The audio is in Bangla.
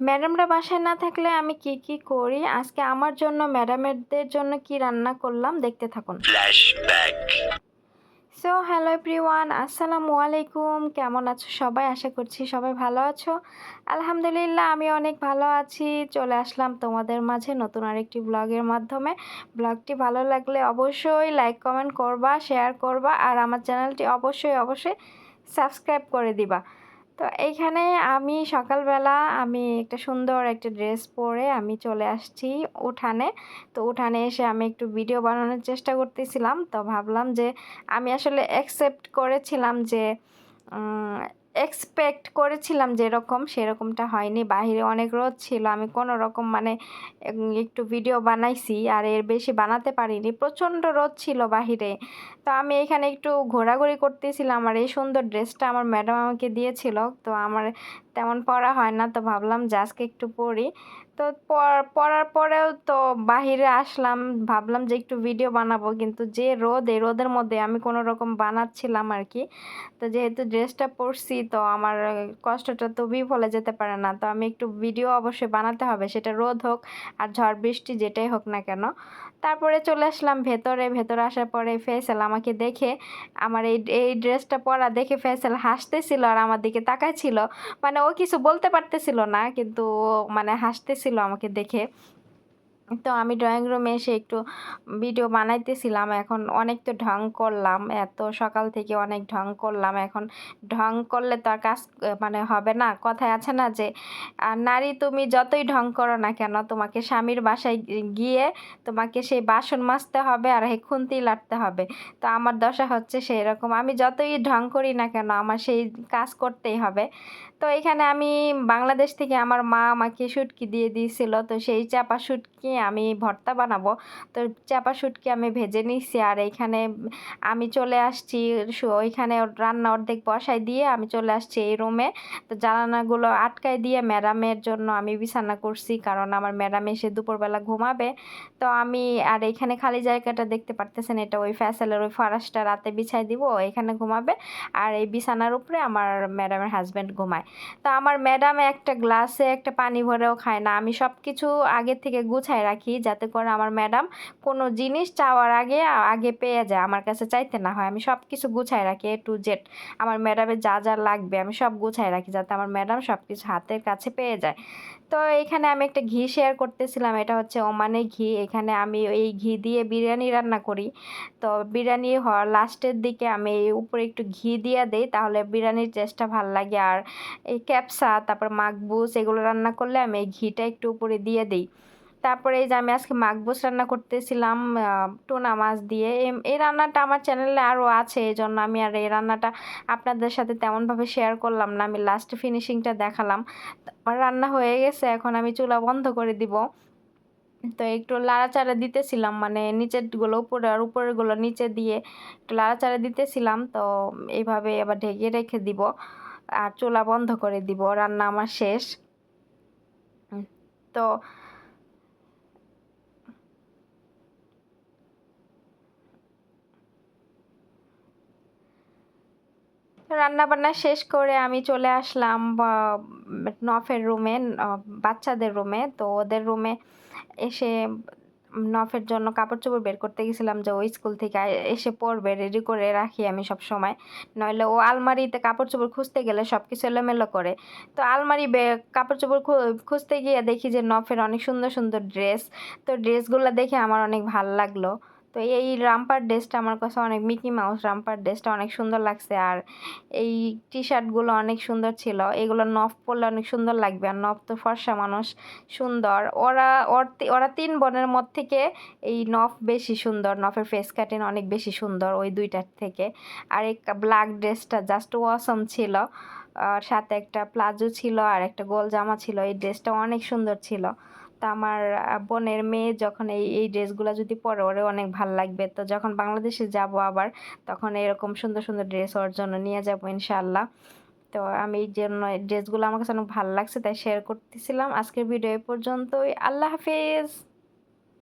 ম্যাডামরা বাসায় না থাকলে আমি কি কি করি, আজকে আমার জন্য ম্যাডামদের জন্য কি রান্না করলাম দেখতে থাকুন। ফ্ল্যাশব্যাক। সো হ্যালো এভরিওয়ান, আসসালামু আলাইকুম। কেমন আছো সবাই? আশা করছি সবাই ভালো আছো। আলহামদুলিল্লাহ আমি অনেক ভালো আছি। চলে আসলাম তোমাদের মাঝে নতুন আরেকটি ব্লগের মাধ্যমে। ব্লগটি ভালো লাগলে অবশ্যই লাইক কমেন্ট করবা, শেয়ার করবা, আর আমার চ্যানেলটি অবশ্যই সাবস্ক্রাইব করে দিবা। তো এইখানে আমি সকালবেলা একটা সুন্দর একটা ড্রেস পরে আমি চলে আসছি উঠানে। তো উঠানে এসে আমি একটু ভিডিও বানানোর চেষ্টা করতেছিলাম। তো ভাবলাম যে আমি আসলে এক্সপেক্ট করেছিলাম যেরকম সেরকমটা হয়নি। বাহিরে অনেক রোদ ছিল, আমি কোনো রকম একটু ভিডিও বানাইছি, আর এর বেশি বানাতে পারিনি, প্রচণ্ড রোদ ছিল বাহিরে। তো আমি এখানে একটু ঘোরাঘুরি করতেছিলাম, আর এই সুন্দর ড্রেসটা আমার ম্যাডাম আমাকে দিয়েছিল। তো আমার তেমন পরা হয় না, তো ভাবলাম যে আজকে একটু পরি। তো পরার পরেও তো বাহিরে আসলাম, ভাবলাম যে একটু ভিডিও বানাবো, কিন্তু যে রোদ, এই রোদের মধ্যে আমি কোনো রকম বানাচ্ছিলাম আর কি। তো যেহেতু ড্রেসটা পরছি, তো আমার কষ্টটা তো বিফলে যেতে পারে না, তো আমি একটু ভিডিও অবশ্যই বানাতে হবে, সেটা রোদ হোক আর ঝড় বৃষ্টি যেটাই হোক না কেন। তারপরে চলে আসলাম ভেতরে আসার পরে ফেসেল আমাকে দেখে, আমার এই এই ড্রেসটা পরা দেখে ফেসেল হাসতেছিল আর আমার দিকে তাকাইছিল। মানে ও কিছু বলতে পারতেছিল না, কিন্তু ও হাসতেছিল আমাকে দেখে। তো আমি ড্রয়িং রুমে এসে একটু ভিডিও বানাইতেছিলাম। এখন অনেক তো ঢং করলাম, এত সকাল থেকে অনেক ঢং করলাম। এখন ঢং করলে তো আর কাজ হবে না। কথায় আছে না যে নারী তুমি যতই ঢং করো না কেন, তোমাকে স্বামীর বাসায় গিয়ে তোমাকে সেই বাসন মাজতে হবে আর এই খুন্তি লাটতে হবে। তো আমার দশা হচ্ছে সেই রকম, আমি যতই ঢং করি না কেন আমার সেই কাজ করতেই হবে। তো এখানে আমি বাংলাদেশ থেকে আমার মা আমাকে শুটকি দিয়ে দিয়েছিল, তো সেই চাপা শুটকি আমি ভর্তা বানাবো। তো চাপা শুটকি আমি ভেজে নিচ্ছি, আর এইখানে আমি চলে আসছি ওইখানে রান্না অর্ধেক বসাই দিয়ে আমি চলে আসছি এই রুমে। তো জানালাগুলো আটকায় দিয়ে ম্যাডামের জন্য আমি বিছানা করছি, কারণ আমার ম্যাডাম এসে দুপুরবেলা ঘুমাবে। তো আমি আর এখানে খালি জায়গাটা দেখতে পারতেছেন, এটা ওই ফ্যাসেলের ওই ফারাসটা রাতে বিছাই দিব, এখানে ঘুমাবে। আর এই বিছানার উপরে আমার ম্যাডামের হাজব্যান্ড ঘুমায়। তো আমার ম্যাডাম একটা গ্লাসে একটা পানি ভরেও খায় না। আমি সব কিছু আগের থেকে গুছায় রাখি, যাতে করে আমার ম্যাডাম কোনো জিনিস চাওয়ার আগে আগে পেয়ে যায়, আমার কাছে চাইতে না হয়। আমি সব কিছু গুছায় রাখি A to Z। আমার ম্যাডামের যা যা লাগবে আমি সব গুছায় রাখি, যাতে আমার ম্যাডাম সব কিছু হাতের কাছে পেয়ে যায়। তো এখানে আমি একটা ঘি শেয়ার করতেছিলাম, এটা হচ্ছে ওমানের ঘি। এখানে আমি এই ঘি দিয়ে বিরিয়ানি রান্না করি। তো বিরিয়ানি হওয়ার লাস্টের দিকে আমি উপরে একটু ঘি দিয়ে দেই, তাহলে বিরিয়ানির টেস্টটা ভালো লাগে। আর এই ক্যাপসা, তারপর মাকবুস, এগুলো রান্না করলে আমি এই ঘিটা একটু উপরে দিয়ে দিই। তারপরে এই যে আমি আজকে মাকবুস রান্না করতেছিলাম টুনা মাছ দিয়ে। এই রান্নাটা আমার চ্যানেলে আরও আছে, এই জন্য আমি আর এই রান্নাটা আপনাদের সাথে তেমনভাবে শেয়ার করলাম না, আমি লাস্ট ফিনিশিংটা দেখালাম। আমার রান্না হয়ে গেছে, এখন আমি চুলা বন্ধ করে দিব। তো একটু লাড়াচাড়া দিতেছিলাম, নিচেরগুলো উপরে আর উপরেরগুলো নিচে দিয়ে একটু লাড়াচাড়া দিতেছিলাম। তো এইভাবে আবার ঢেকে রেখে দিব আর চুলা বন্ধ করে দিব, রান্না আমার শেষ। তো রান্না বান্না শেষ করে আমি চলে আসলাম নফের রুমে, বাচ্চাদের রুমে। তো ওদের রুমে এসে নফের জন্য কাপড় চোপড় বের করতে গেছিলাম, যে ওই স্কুল থেকে এসে পড়বে, রেডি করে রাখি আমি সব সময়। নইলে ও আলমারিতে কাপড় চোপড় খুঁজতে গেলে সব কিছু এলোমেলো করে। তো আলমারি কাপড় চোপড় খুঁজতে গিয়ে দেখি যে নফের অনেক সুন্দর সুন্দর ড্রেস। তো ড্রেসগুলো দেখে আমার অনেক ভালো লাগলো। তো এই রামপার ড্রেসটা আমার কাছে অনেক, মিকি মাউস রামপার ড্রেসটা অনেক সুন্দর লাগছে। আর এই টি শার্টগুলো অনেক সুন্দর ছিল, এগুলো নফ পরলে অনেক সুন্দর লাগবে। আর নফ তো ফর্সা মানুষ, সুন্দর। ওরা 3 বোনের মধ্যে থেকে এই নফ বেশি সুন্দর, নফের ফেস কাটিং অনেক বেশি সুন্দর ওই দুইটার থেকে। আর এই ব্ল্যাক ড্রেসটা জাস্ট ওয়াসম ছিল, আর সাথে একটা প্লাজো ছিল আর একটা গোল জামা ছিল। এই ড্রেসটা অনেক সুন্দর ছিল। তা আমার বোনের মেয়ে যখন এই এই ড্রেসগুলো যদি পরে, ওরে অনেক ভাল লাগবে। তো যখন বাংলাদেশে যাব আবার, তখন এরকম সুন্দর সুন্দর ড্রেস ওর জন্য নিয়ে যাব ইনশাআল্লাহ। তো আমি এই জন্য ড্রেসগুলো আমার কাছে অনেক ভালো লাগছে, তাই শেয়ার করতেছিলাম। আজকের ভিডিও এ পর্যন্তই। আল্লাহ হাফেজ।